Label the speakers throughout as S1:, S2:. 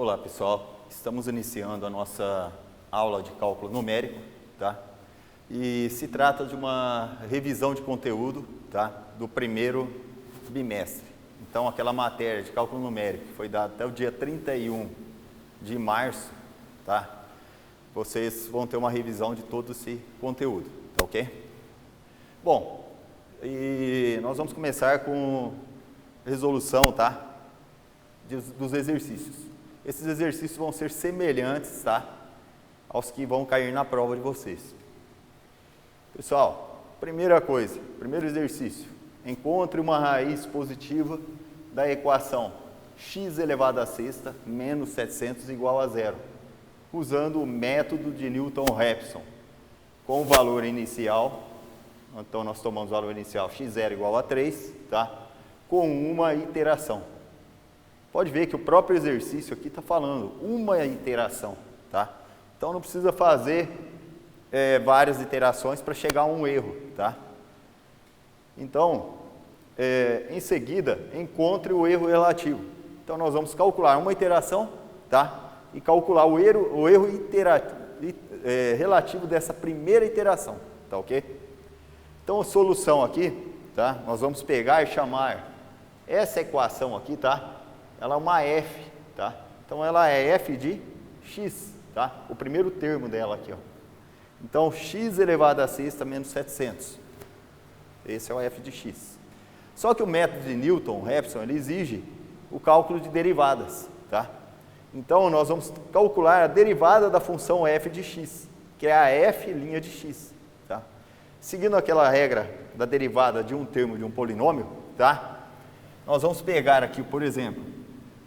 S1: Olá pessoal, estamos iniciando a nossa aula de cálculo numérico, tá? E se trata de uma revisão de conteúdo, tá? Do primeiro bimestre. Então aquela matéria de cálculo numérico que foi dada até o dia 31 de março, tá? Vocês vão ter uma revisão de todo esse conteúdo, tá ok? Bom, e nós vamos começar com resolução, tá? Dos exercícios. Esses exercícios vão ser semelhantes, tá? Aos que vão cair na prova de vocês. Pessoal, primeira coisa, primeiro exercício. Encontre uma raiz positiva da equação x elevado à sexta menos 700 igual a zero, usando o método de Newton-Raphson, com o valor inicial. Então, nós tomamos o valor inicial x0 igual a 3, tá? Com uma iteração. Pode ver que o próprio exercício aqui está falando uma iteração, tá? Então não precisa fazer várias iterações para chegar a um erro, tá? Então, em seguida, encontre o erro relativo. Então nós vamos calcular uma iteração, tá? E calcular o erro relativo dessa primeira iteração, tá ok? Então a solução aqui, tá? Nós vamos pegar e chamar essa equação aqui, tá? Ela é uma f, tá? Então ela é f de x, tá? O primeiro termo dela aqui, ó. Então x elevado à sexta menos 700. Esse é o f de x. Só que o método de Newton-Raphson, ele exige o cálculo de derivadas, tá? Então nós vamos calcular a derivada da função f de x, que é a f' de x, tá? Seguindo aquela regra da derivada de um termo de um polinômio, tá? Nós vamos pegar aqui, por exemplo,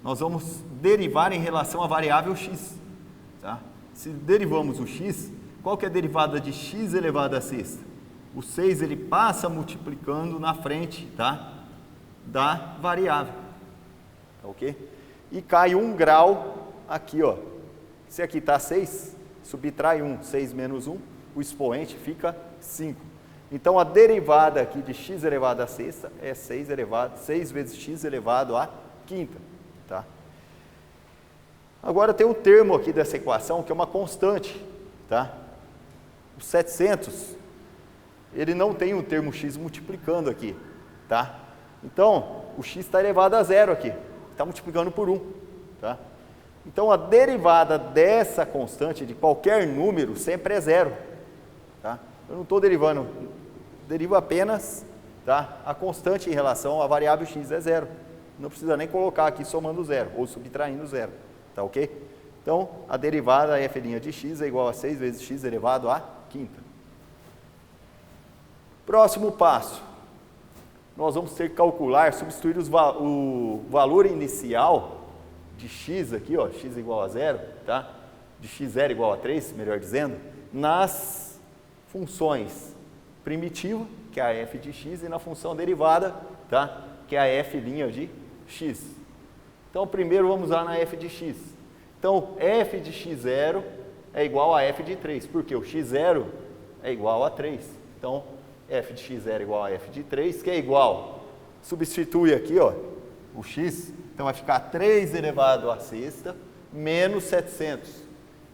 S1: nós vamos derivar em relação à variável x, tá? Se derivamos o x, qual que é a derivada de x elevado à sexta? O 6 ele passa multiplicando na frente, tá? Da variável, tá ok? E cai 1 grau aqui, ó. Se aqui está 6, subtrai 1, 6 menos 1, o expoente fica 5. Então a derivada aqui de x elevado à sexta é 6 vezes x elevado à quinta. Tá? Agora tem um termo aqui dessa equação que é uma constante, tá? O 700, ele não tem um termo x multiplicando aqui, tá? Então, o x está elevado a zero aqui, está multiplicando por 1, tá? Então, a derivada dessa constante, de qualquer número, sempre é zero, tá? Eu não estou derivando, derivo apenas, tá? A constante em relação à variável x é zero. Não precisa nem colocar aqui somando zero, ou subtraindo zero, tá ok? Então, a derivada f' de x é igual a 6 vezes x elevado à quinta. Próximo passo, nós vamos ter que calcular, substituir o valor inicial de x aqui, ó, x igual a zero, tá? De x0 igual a 3, melhor dizendo, nas funções primitiva, que é a f de x, e na função derivada, tá? Que é a f' de x. Então, primeiro vamos lá na f de x. Então, f de x0 é igual a f de 3, porque o x0 é igual a 3. Então, f de x0 é igual a f de 3, que é igual, substitui aqui, ó, o x, então vai ficar 3 elevado à sexta menos 700.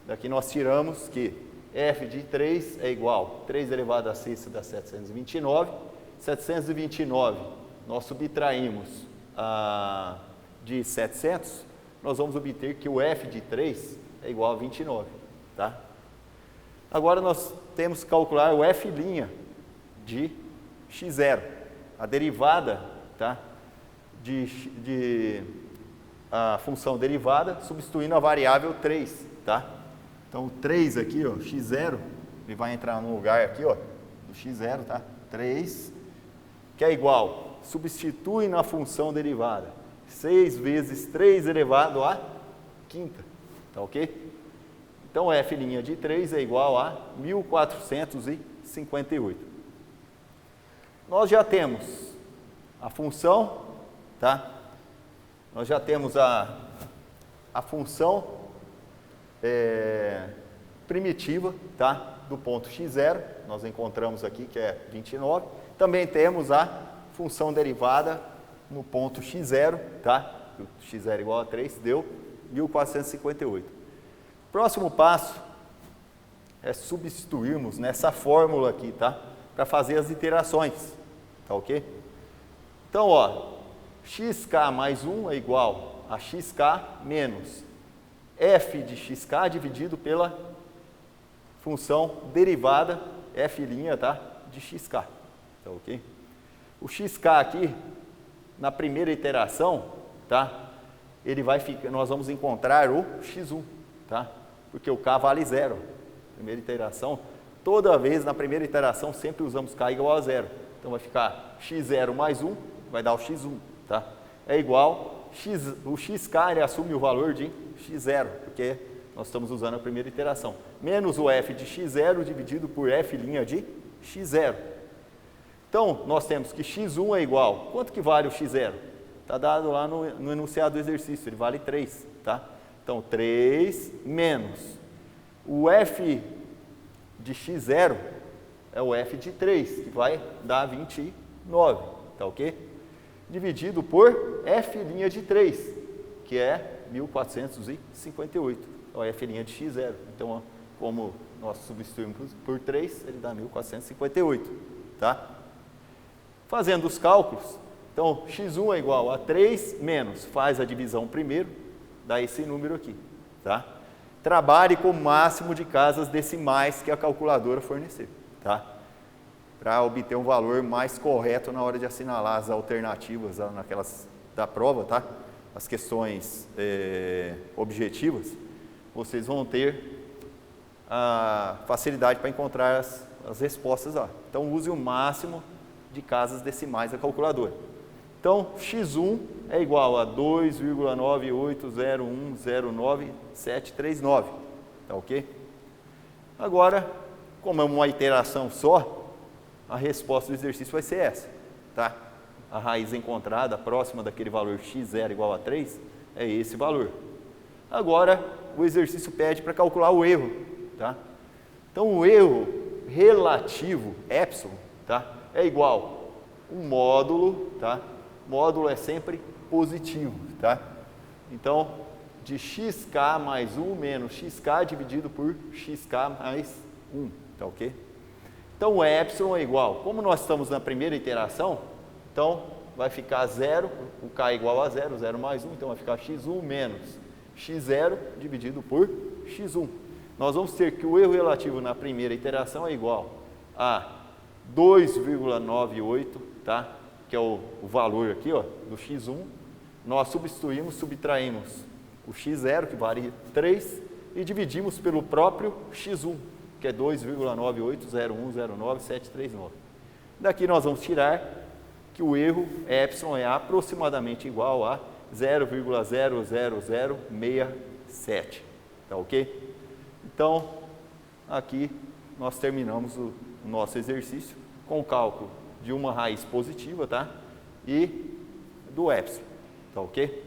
S1: Daqui nós tiramos que f de 3 é igual a 3 elevado à sexta dá 729. 729, nós subtraímos de 700, nós vamos obter que o f de 3 é igual a 29, tá? Agora nós temos que calcular o f' de x0, a derivada, tá? A função derivada, substituindo a variável 3, tá? Então, 3 aqui, ó, x0, ele vai entrar no lugar aqui, ó, do x0, tá? 3, que é igual, substitui na função derivada, 6 vezes 3 elevado à quinta, tá ok? Então, f' de 3 é igual a 1458. Nós já temos a função, tá? Nós já temos a função primitiva, tá? Do ponto x0, nós encontramos aqui que é 29. Também temos a função derivada no ponto x0, tá? O x0 igual a 3, deu 1458. Próximo passo é substituirmos nessa fórmula aqui, tá? Para fazer as iterações, tá ok? Então, ó, xk mais 1 é igual a xk menos f de xk dividido pela função derivada f', tá? De xk, tá ok? O xk aqui, na primeira iteração, tá? Ele vai ficar, nós vamos encontrar o x1, tá? Porque o k vale 0. Primeira iteração, toda vez na primeira iteração sempre usamos k igual a 0. Então vai ficar x0 mais 1, vai dar o x1, tá? É igual, o xk ele assume o valor de x0, porque nós estamos usando a primeira iteração. Menos o f de x0 dividido por f' de x0. Então, nós temos que x1 é igual, quanto que vale o x0? Está dado lá no enunciado do exercício, ele vale 3, tá? Então, 3 menos o f de x0 é o f de 3, que vai dar 29, tá ok? Dividido por f' de 3, que é 1458, é o f' de x0. Então, ó, como nós substituímos por 3, ele dá 1458, tá? Fazendo os cálculos, então, x1 é igual a 3 menos, faz a divisão primeiro, dá esse número aqui, tá? Trabalhe com o máximo de casas decimais que a calculadora fornecer, tá? Para obter um valor mais correto na hora de assinalar as alternativas naquelas da prova, tá? As questões objetivas, vocês vão ter a facilidade para encontrar as respostas lá. Então, use o máximo de casas decimais da calculadora. Então, x1 é igual a 2,980109739, tá ok? Agora, como é uma iteração só, a resposta do exercício vai ser essa, tá? A raiz encontrada próxima daquele valor x0 igual a 3 é esse valor. Agora, o exercício pede para calcular o erro, tá? Então, o erro relativo, epsilon, tá? É igual um módulo, tá? Módulo é sempre positivo, tá? Então, de xk mais 1 menos xk dividido por xk mais 1, tá ok? Então, o epsilon é igual, como nós estamos na primeira iteração, então vai ficar 0, o k é igual a 0, 0 mais 1, então vai ficar x1 menos x0 dividido por x1. Nós vamos ter que o erro relativo na primeira iteração é igual a 2,98, tá? Que é o valor aqui, ó, do x1, nós subtraímos o x0, que vale 3, e dividimos pelo próprio x1, que é 2,980109739. Daqui nós vamos tirar que o erro epsilon é aproximadamente igual a 0,00067, tá ok? Então, aqui nós terminamos o nosso exercício com o cálculo de uma raiz positiva, tá? E do epsilon, tá ok?